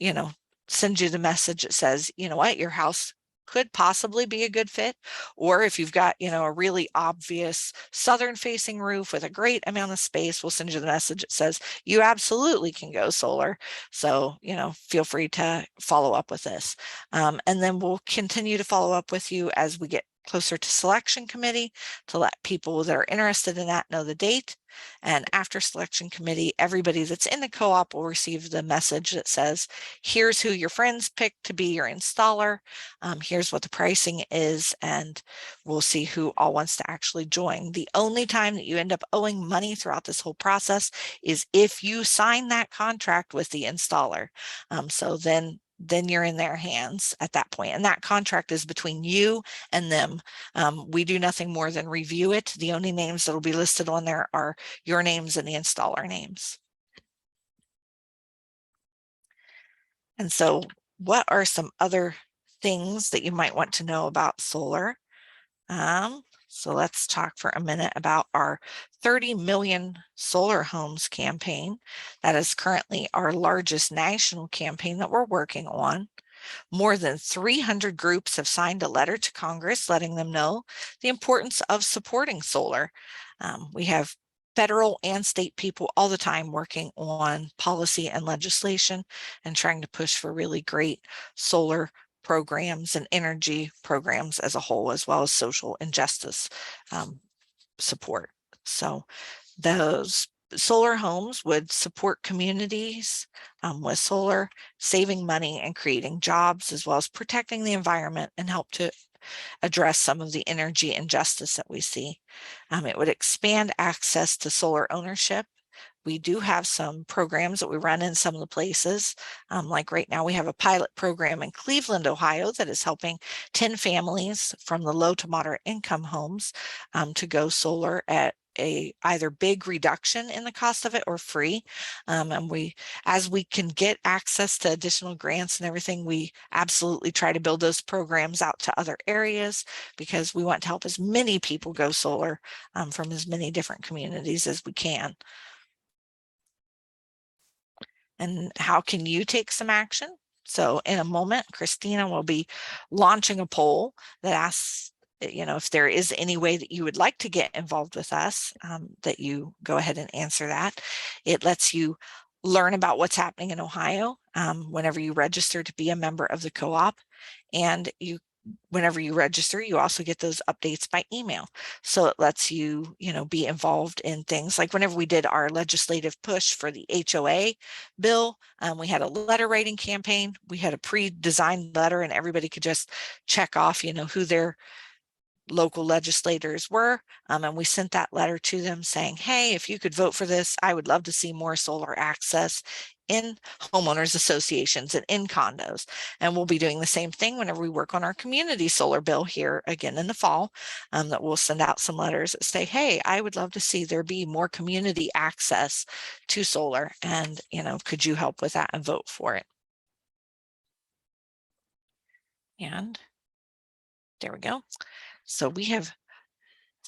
send you the message that says, you know what, your house could possibly be a good fit. Or if you've got, a really obvious southern facing roof with a great amount of space, we'll send you the message that says you absolutely can go solar. So, feel free to follow up with this. And then we'll continue to follow up with you as we get closer to selection committee to let people that are interested in that know the date. And after selection committee, everybody that's in the co-op will receive the message that says, here's who your friends picked to be your installer. Here's what the pricing is, and we'll see who all wants to actually join. The only time that you end up owing money throughout this whole process is if you sign that contract with the installer. So then you're in their hands at that point. And that contract is between you and them. We do nothing more than review it. The only names that will be listed on there are your names and the installer names. And so what are some other things that you might want to know about solar? So let's talk for a minute about our 30 million solar homes campaign. That is currently our largest national campaign that we're working on. More than 300 groups have signed a letter to Congress letting them know the importance of supporting solar. We have federal and state people all the time working on policy and legislation and trying to push for really great solar programs and energy programs as a whole, as well as social injustice support. So those solar homes would support communities with solar, saving money and creating jobs, as well as protecting the environment, and help to address some of the energy injustice that we see. It would expand access to solar ownership. We do have some programs that we run in some of the places. Like right now, we have a pilot program in Cleveland, Ohio, that is helping 10 families from the low to moderate income homes to go solar at a either big reduction in the cost of it or free. And as we can get access to additional grants and everything, we absolutely try to build those programs out to other areas because we want to help as many people go solar from as many different communities as we can. And how can you take some action? So in a moment, Christina will be launching a poll that asks, if there is any way that you would like to get involved with us, that you go ahead and answer that. It lets you learn about what's happening in Ohio whenever you register to be a member of the co-op. And whenever you register, you also get those updates by email. So it lets you, be involved in things like whenever we did our legislative push for the HOA bill, we had a letter writing campaign. We had a pre-designed letter and everybody could just check off, who their local legislators were. And we sent that letter to them saying, hey, if you could vote for this, I would love to see more solar access in homeowners associations and in condos. And we'll be doing the same thing whenever we work on our community solar bill here again in the fall, that we'll send out some letters that say, hey, I would love to see there be more community access to solar. And, could you help with that and vote for it? And there we go. So we have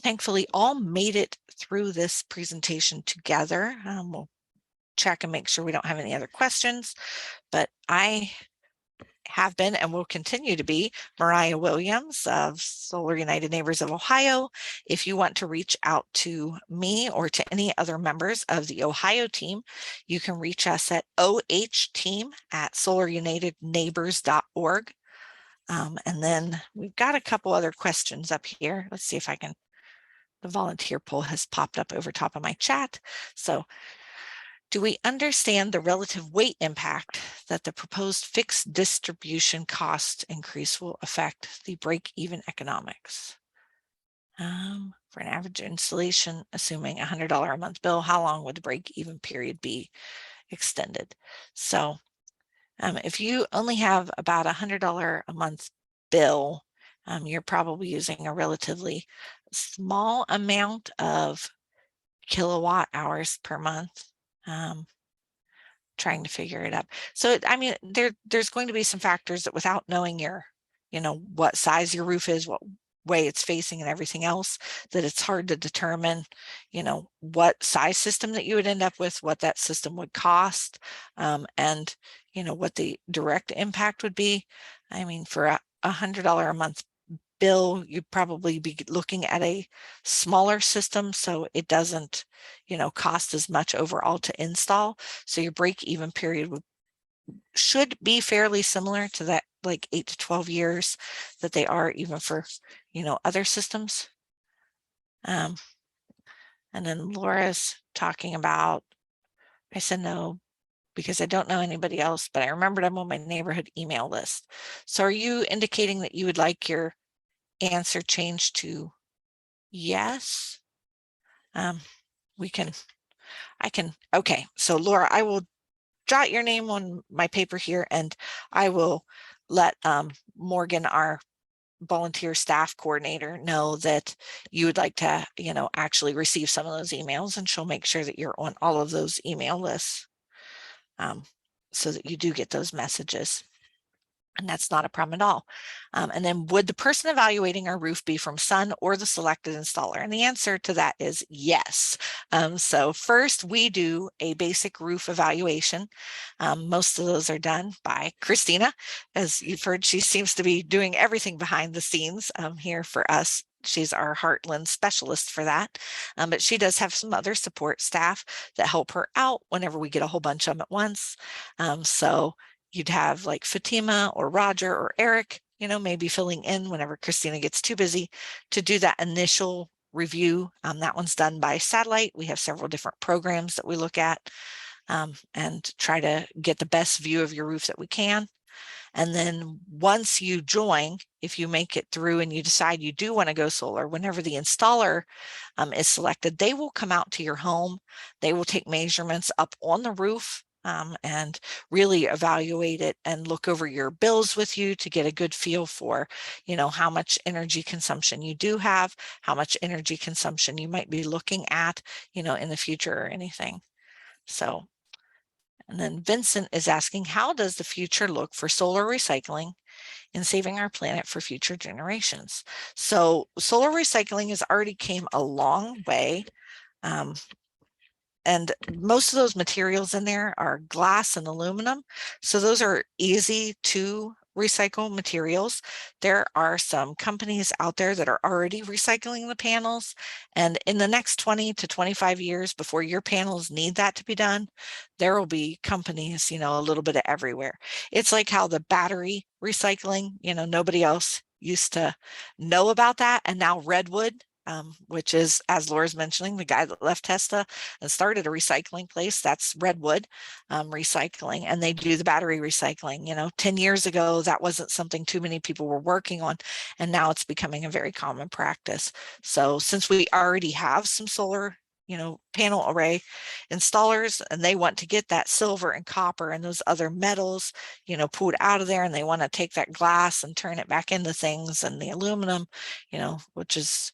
thankfully all made it through this presentation together. We'll check and make sure we don't have any other questions, but I have been and will continue to be Mariah Williams of Solar United Neighbors of Ohio. If you want to reach out to me or to any other members of the Ohio team, you can reach us at ohteam@solarunitedneighbors.org. And then we've got a couple other questions up here. Let's see if I can, the volunteer poll has popped up over top of my chat. So, do we understand the relative weight impact that the proposed fixed distribution cost increase will affect the break-even economics? For an average installation, assuming $100 a month bill, how long would the break-even period be extended? So if you only have about $100 a month bill, you're probably using a relatively small amount of kilowatt hours per month. Trying to figure it up. So, I mean, there's going to be some factors that without knowing what size your roof is, what way it's facing and everything else, that it's hard to determine, what size system that you would end up with, what that system would cost, and, what the direct impact would be. I mean, for a $100 a month bill, you'd probably be looking at a smaller system, so it doesn't, cost as much overall to install. So your break-even period should be fairly similar to that, like 8 to 12 years that they are even for, other systems. And then Laura's talking about, I said no, because I don't know anybody else, but I remembered I'm on my neighborhood email list. So are you indicating that you would like your answer changed to yes? Okay. So Laura, I will jot your name on my paper here, and I will let Morgan, our volunteer staff coordinator, know that you would like to, actually receive some of those emails, and she'll make sure that you're on all of those email lists, so that you do get those messages. And that's not a problem at all. And then, would the person evaluating our roof be from Sun or the selected installer? And the answer to that is yes. So first, we do a basic roof evaluation. Most of those are done by Christina. As you've heard, she seems to be doing everything behind the scenes here for us. She's our Heartland specialist for that. But she does have some other support staff that help her out whenever we get a whole bunch of them at once. So you'd have like Fatima or Roger or Eric, maybe filling in whenever Christina gets too busy to do that initial review. That one's done by satellite. We have several different programs that we look at and try to get the best view of your roof that we can. And then once you join, if you make it through and you decide you do want to go solar, whenever the installer is selected, they will come out to your home. They will take measurements up on the roof and really evaluate it and look over your bills with you to get a good feel for, how much energy consumption you do have, how much energy consumption you might be looking at, in the future or anything. So, and then Vincent is asking, how does the future look for solar recycling and saving our planet for future generations? So solar recycling has already came a long way. And most of those materials in there are glass and aluminum. So those are easy to recycle materials. There are some companies out there that are already recycling the panels. And in the next 20 to 25 years, before your panels need that to be done, there will be companies, a little bit of everywhere. It's like how the battery recycling, nobody else used to know about that. And now Redwood, which is, as Laura's mentioning, the guy that left Tesla and started a recycling place, that's Redwood Recycling, and they do the battery recycling. 10 years ago, that wasn't something too many people were working on, and now it's becoming a very common practice. So since we already have some solar panel array installers, and they want to get that silver and copper and those other metals, pulled out of there, and they want to take that glass and turn it back into things, and the aluminum, which is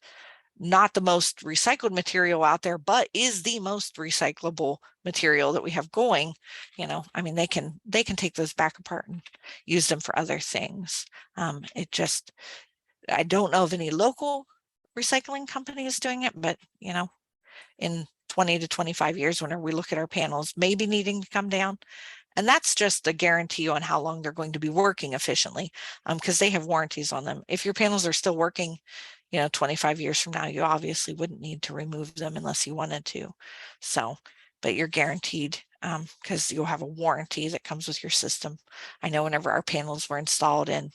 not the most recycled material out there, but is the most recyclable material that we have going. I mean, they can take those back apart and use them for other things. I don't know of any local recycling companies doing it, but in 20 to 25 years, whenever we look at our panels maybe needing to come down, and that's just a guarantee on how long they're going to be working efficiently, because they have warranties on them. If your panels are still working, 25 years from now, you obviously wouldn't need to remove them unless you wanted to. So, but you're guaranteed because you'll have a warranty that comes with your system. I know whenever our panels were installed in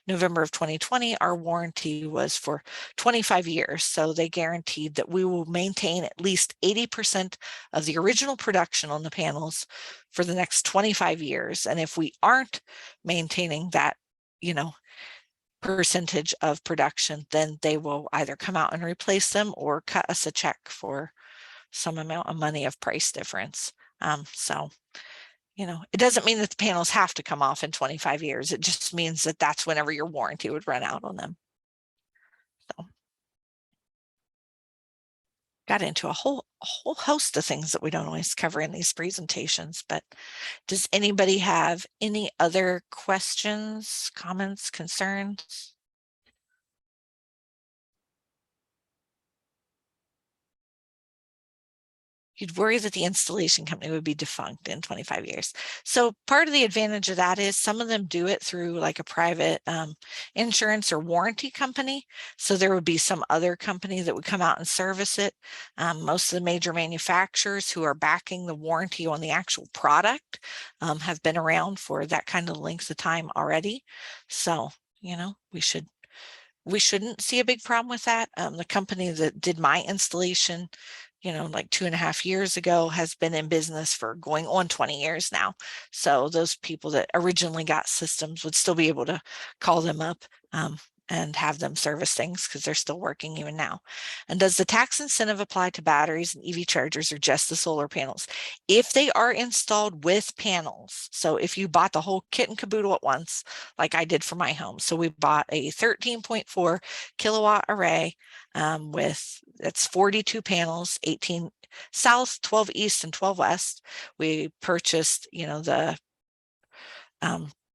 November of 2020, our warranty was for 25 years. So they guaranteed that we will maintain at least 80% of the original production on the panels for the next 25 years. And if we aren't maintaining that, percentage of production, then they will either come out and replace them or cut us a check for some amount of money of price difference. So it doesn't mean that the panels have to come off in 25 years. It just means that that's whenever your warranty would run out on them. So got into a whole a whole host of things that we don't always cover in these presentations. But does anybody have any other questions, comments, concerns? You'd worry that the installation company would be defunct in 25 years. So part of the advantage of that is some of them do it through like a private insurance or warranty company. So there would be some other company that would come out and service it. Most of the major manufacturers who are backing the warranty on the actual product have been around for that kind of length of time already. So, we shouldn't see a big problem with that. The company that did my installation, like 2.5 years ago, has been in business for going on 20 years now. So those people that originally got systems would still be able to call them up and have them service things because they're still working even now. And does the tax incentive apply to batteries and EV chargers or just the solar panels? If they are installed with panels, so if you bought the whole kit and caboodle at once, like I did for my home. So we bought a 13.4 kilowatt array with, it's 42 panels, 18 south, 12 east, and 12 west. We purchased, the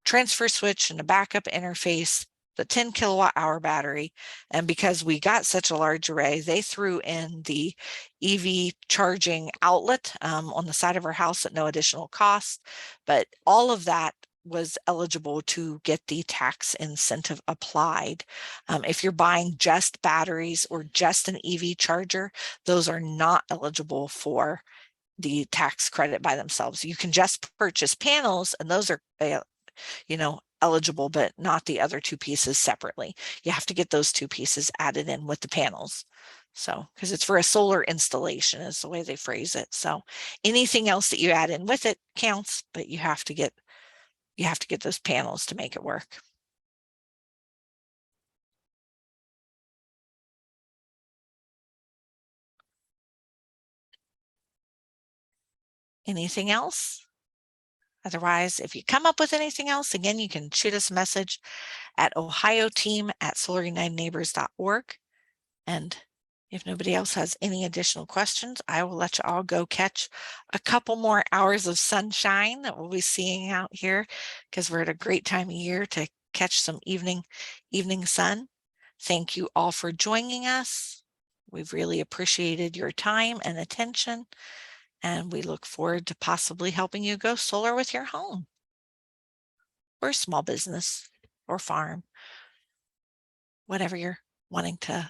transfer switch and a backup interface, the 10 kilowatt hour battery. And because we got such a large array, they threw in the EV charging outlet on the side of our house at no additional cost. But all of that was eligible to get the tax incentive applied. If you're buying just batteries or just an EV charger, those are not eligible for the tax credit by themselves. You can just purchase panels, and those are eligible, but not the other two pieces separately. You have to get those two pieces added in with the panels. So, because it's for a solar installation is the way they phrase it. So anything else that you add in with it counts, but you have to get those panels to make it work. Anything else? Otherwise, if you come up with anything else, again, you can shoot us a message at ohioteam@solarunitedneighbors.org. And if nobody else has any additional questions, I will let you all go catch a couple more hours of sunshine that we'll be seeing out here, because we're at a great time of year to catch some evening sun. Thank you all for joining us. We've really appreciated your time and attention, and we look forward to possibly helping you go solar with your home or small business or farm, whatever you're wanting to